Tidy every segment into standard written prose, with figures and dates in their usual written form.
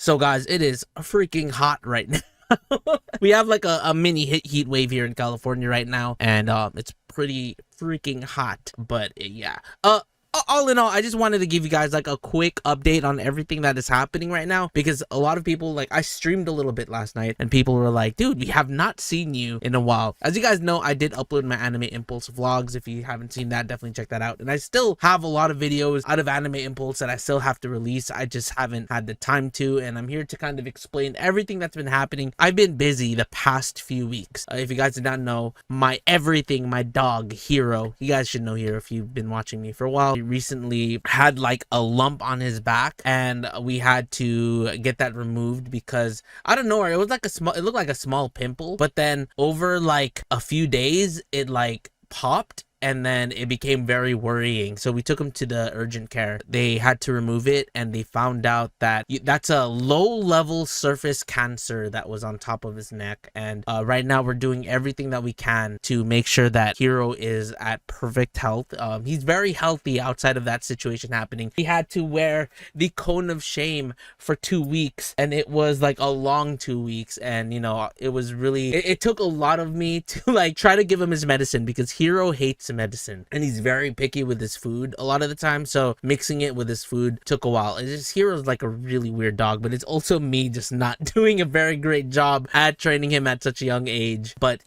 So guys, it is freaking hot right now. We have like a mini heat wave here in California right now, and it's pretty freaking hot. But yeah, all in all, I just wanted to give you guys like a quick update on everything that is happening right now, because a lot of people, like, I streamed a little bit last night and people were like, dude, we have not seen you in a while. As you guys know, I did upload my Anime Impulse vlogs. If you haven't seen that, definitely check that out. And I still have a lot of videos out of Anime Impulse that I still have to release. I just haven't had the time to, and I'm here to kind of explain everything that's been happening. I've been busy the past few weeks. If you guys did not know, my everything, my dog Hero, you guys should know Hero if you've been watching me for a while, recently had like a lump on his back, and we had to get that removed because I don't know, it was like it looked like a small pimple, but then over like a few days it like popped, and then it became very worrying. So we took him to the urgent care. They had to remove it, and they found out that that's a low-level surface cancer that was on top of his neck. And right now we're doing everything that we can to make sure that Hero is at perfect health. He's very healthy outside of that situation happening. He had to wear the cone of shame for 2 weeks, and it was like a long 2 weeks. And you know, it was really, it took a lot of me to like try to give him his medicine, because Hero hates medicine and he's very picky with his food a lot of the time, so mixing it with his food took a while. It's just, Hero's like a really weird dog, but it's also me just not doing a very great job at training him at such a young age. But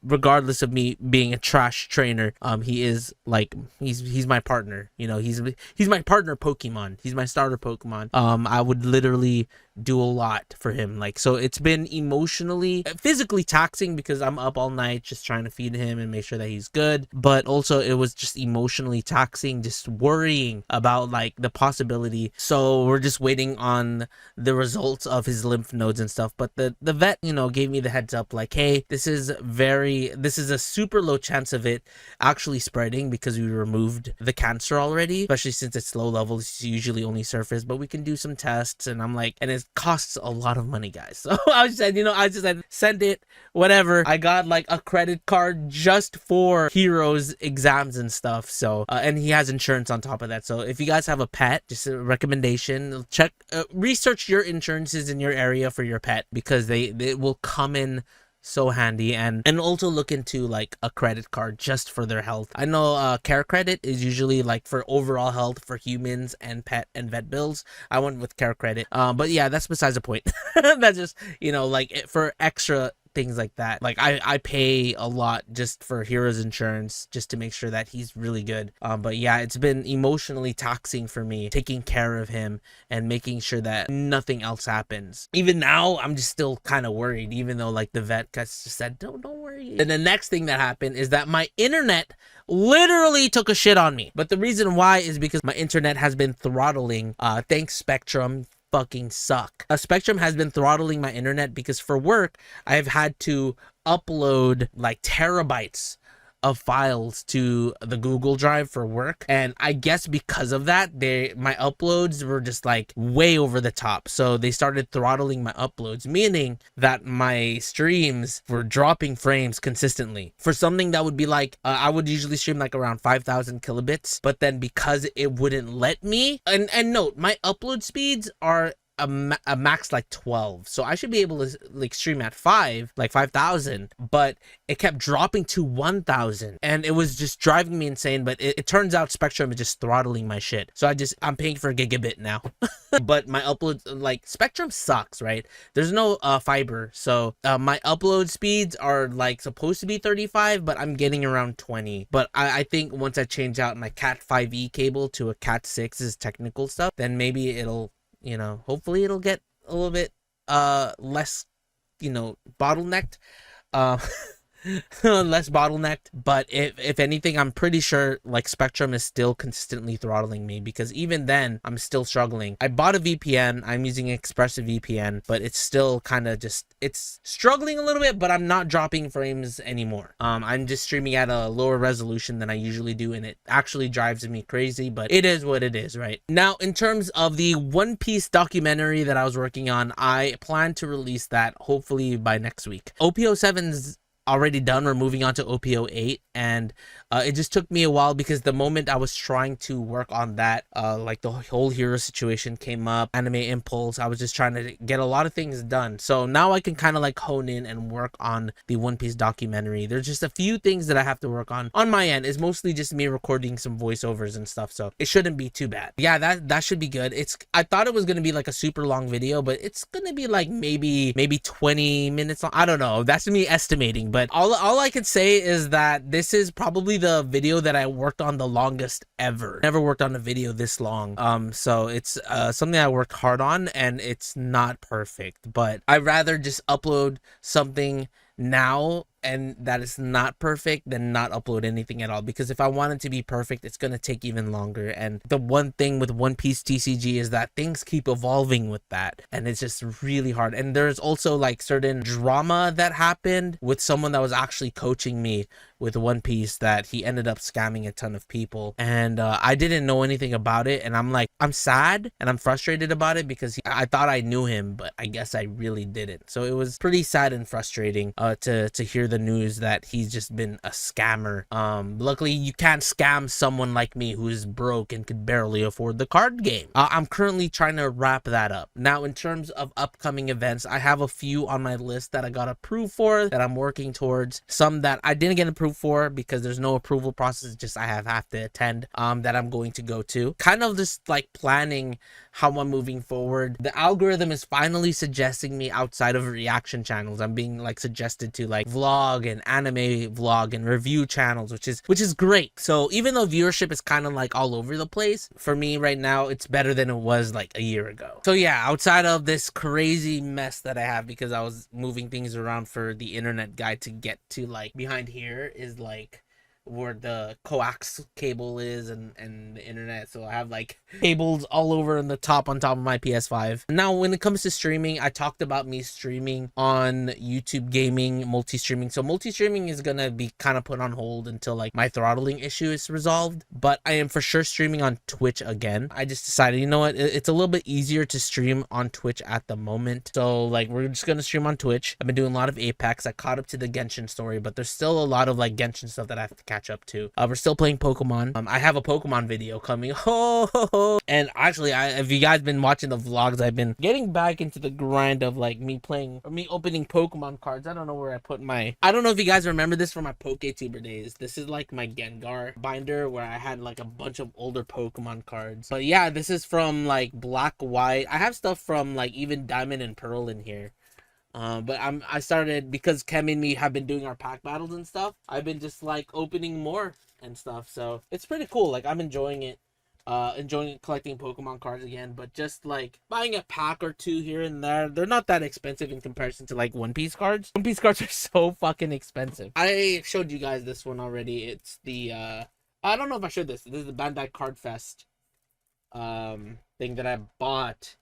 regardless of me being a trash trainer, he is like, he's my partner, you know, he's my partner Pokemon, he's my starter Pokemon. I would literally do a lot for him. Like, so it's been emotionally, physically taxing because I'm up all night just trying to feed him and make sure that he's good, but also it was just emotionally taxing, just worrying about like the possibility. So we're just waiting on the results of his lymph nodes and stuff. But the vet, you know, gave me the heads up like, hey, this is a super low chance of it actually spreading because we removed the cancer already, especially since it's low level. It's usually only surface, but we can do some tests. And I'm like, and it costs a lot of money, guys. So I just said, send it, whatever. I got like a credit card just for Hero's exams and stuff. So and he has insurance on top of that. So if you guys have a pet, just a recommendation, check, research your insurances in your area for your pet, because they will come in so handy. And also look into like a credit card just for their health. I know care credit is usually like for overall health for humans and pet and vet bills. I went with care credit, but yeah, that's besides the point. That's just, you know, like for extra things like that. Like I pay a lot just for Hero's insurance just to make sure that he's really good. But yeah, it's been emotionally taxing for me taking care of him and making sure that nothing else happens. Even now, I'm just still kind of worried, even though like the vet just said, don't worry. And the next thing that happened is that my internet literally took a shit on me. But the reason why is because my internet has been throttling. Thanks Spectrum. Fucking suck. Spectrum has been throttling my internet because for work I've had to upload like terabytes of files to the Google Drive for work, and I guess because of that my uploads were just like way over the top, so they started throttling my uploads, meaning that my streams were dropping frames consistently for something that would be like I would usually stream like around 5,000 kilobits, but then because it wouldn't let me, and note, my upload speeds are a max like 12, so I should be able to like stream at 5,000, but it kept dropping to 1,000, and it was just driving me insane. But it turns out Spectrum is just throttling my shit, so I'm paying for a gigabit now. But my uploads, like, Spectrum sucks, right? There's no fiber, so my upload speeds are like supposed to be 35, but I'm getting around 20. But I think once I change out my Cat 5e cable to a Cat 6's technical stuff, then maybe it'll, you know, hopefully it'll get a little bit less, you know, bottlenecked. Less bottlenecked. But if anything, I'm pretty sure like Spectrum is still consistently throttling me, because even then I'm still struggling. I bought a VPN, I'm using ExpressVPN, but it's still kind of just, it's struggling a little bit, but I'm not dropping frames anymore. I'm just streaming at a lower resolution than I usually do, and it actually drives me crazy, but it is what it is, right? Now, in terms of the One Piece documentary that I was working on, I plan to release that hopefully by next week. OPO 7's already done. We're moving on to OPO 8. and it just took me a while because the moment I was trying to work on that, like the whole hero situation came up, anime impulse, I was just trying to get a lot of things done. So now I can kind of like hone in and work on the One Piece documentary. There's just a few things that I have to work on my end. Is mostly just me recording some voiceovers and stuff, so it shouldn't be too bad. Yeah, that should be good. I thought it was gonna be like a super long video, but it's gonna be like maybe 20 minutes long. I don't know, that's me estimating, but all I could say is that this is probably the video that I worked on the longest ever. Never worked on a video this long. So it's something I worked hard on, and it's not perfect, but I'd rather just upload something now and that is not perfect than not upload anything at all, because if I want it to be perfect, it's gonna take even longer. And the one thing with One Piece TCG is that things keep evolving with that, and it's just really hard. And there's also like certain drama that happened with someone that was actually coaching me with One Piece, that he ended up scamming a ton of people, and I didn't know anything about it, and I'm sad and I'm frustrated about it because I thought I knew him, but I guess I really didn't. So it was pretty sad and frustrating to hear the news that he's just been a scammer. Luckily you can't scam someone like me who's broke and could barely afford the card game. I'm currently trying to wrap that up. Now in terms of upcoming events, I have a few on my list that I got approved for, that I'm working towards, some that I didn't get approved for because there's no approval process, just I have to attend, that I'm going to go to. Kind of just like planning how I'm moving forward. The algorithm is finally suggesting me outside of reaction channels. I'm being like suggested to like vlog and anime vlog and review channels, which is great. So even though viewership is kind of like all over the place, for me right now it's better than it was like a year ago. So yeah, outside of this crazy mess that I have because I was moving things around for the internet guy to get to, like behind here is like where the coax cable is and the internet, so I have like cables all over on top of my PS5. Now when it comes to streaming, I talked about me streaming on YouTube Gaming, multi-streaming. So multi-streaming is gonna be kind of put on hold until like my throttling issue is resolved, but I am for sure streaming on Twitch again. I just decided, you know what, it's a little bit easier to stream on Twitch at the moment, so like we're just gonna stream on Twitch. I've been doing a lot of Apex. I caught up to the Genshin story, but there's still a lot of like Genshin stuff that I have to catch up to. We're still playing Pokemon. I have a Pokemon video coming. And actually, if you guys been watching the vlogs, I've been getting back into the grind of like me opening Pokemon cards. I don't know where I don't know if you guys remember this from my PokeTuber days. This is like my Gengar binder where I had like a bunch of older Pokemon cards. But yeah, this is from like Black, White. I have stuff from like even Diamond and Pearl in here. But I started, because Kem and me have been doing our pack battles and stuff, I've been just like opening more and stuff, so it's pretty cool. Like I'm enjoying it, enjoying collecting Pokemon cards again, but just like buying a pack or two here and there, they're not that expensive in comparison to like One Piece cards. One Piece cards are so fucking expensive. I showed you guys this one already. It's the I don't know if I showed this is the Bandai Card Fest thing that I bought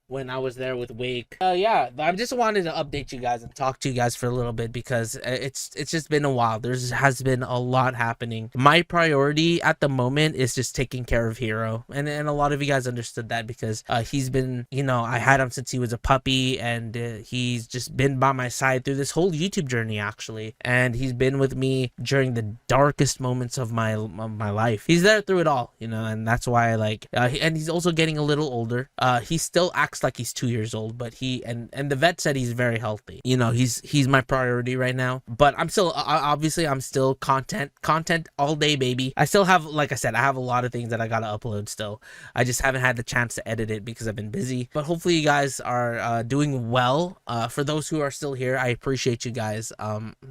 when I was there with Wake. Yeah, I just wanted to update you guys and talk to you guys for a little bit because it's just been a while. Has been a lot happening. My priority at the moment is just taking care of Hero, and a lot of you guys understood that because he's been, you know, I had him since he was a puppy, and he's just been by my side through this whole YouTube journey actually, and he's been with me during the darkest moments of my life. He's there through it all, you know, and that's why I like and he's also getting a little older. He still acts like he's 2 years old, but he and the vet said he's very healthy. You know, he's my priority right now, but I'm still obviously I'm still content all day, baby. I still have, like I said, I have a lot of things that I gotta upload still. I just haven't had the chance to edit it because I've been busy, but hopefully you guys are doing well. For those who are still here, I appreciate you guys.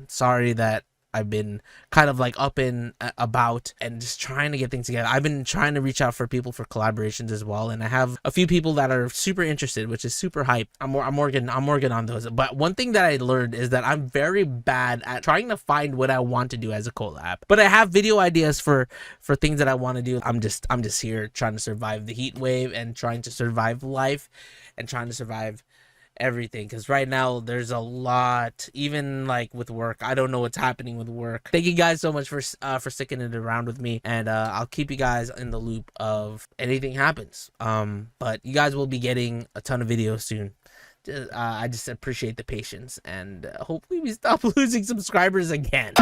Sorry that I've been kind of like up and about and just trying to get things together. I've been trying to reach out for people for collaborations as well, and I have a few people that are super interested, which is super hype. I'm working on those. But one thing that I learned is that I'm very bad at trying to find what I want to do as a collab. But I have video ideas for things that I want to do. I'm just here trying to survive the heat wave and trying to survive life and trying to survive everything, because right now there's a lot, even like with work. I don't know what's happening with work. Thank you guys so much for sticking it around with me, and I'll keep you guys in the loop of anything happens. But you guys will be getting a ton of videos soon. I just appreciate the patience, and hopefully we stop losing subscribers again.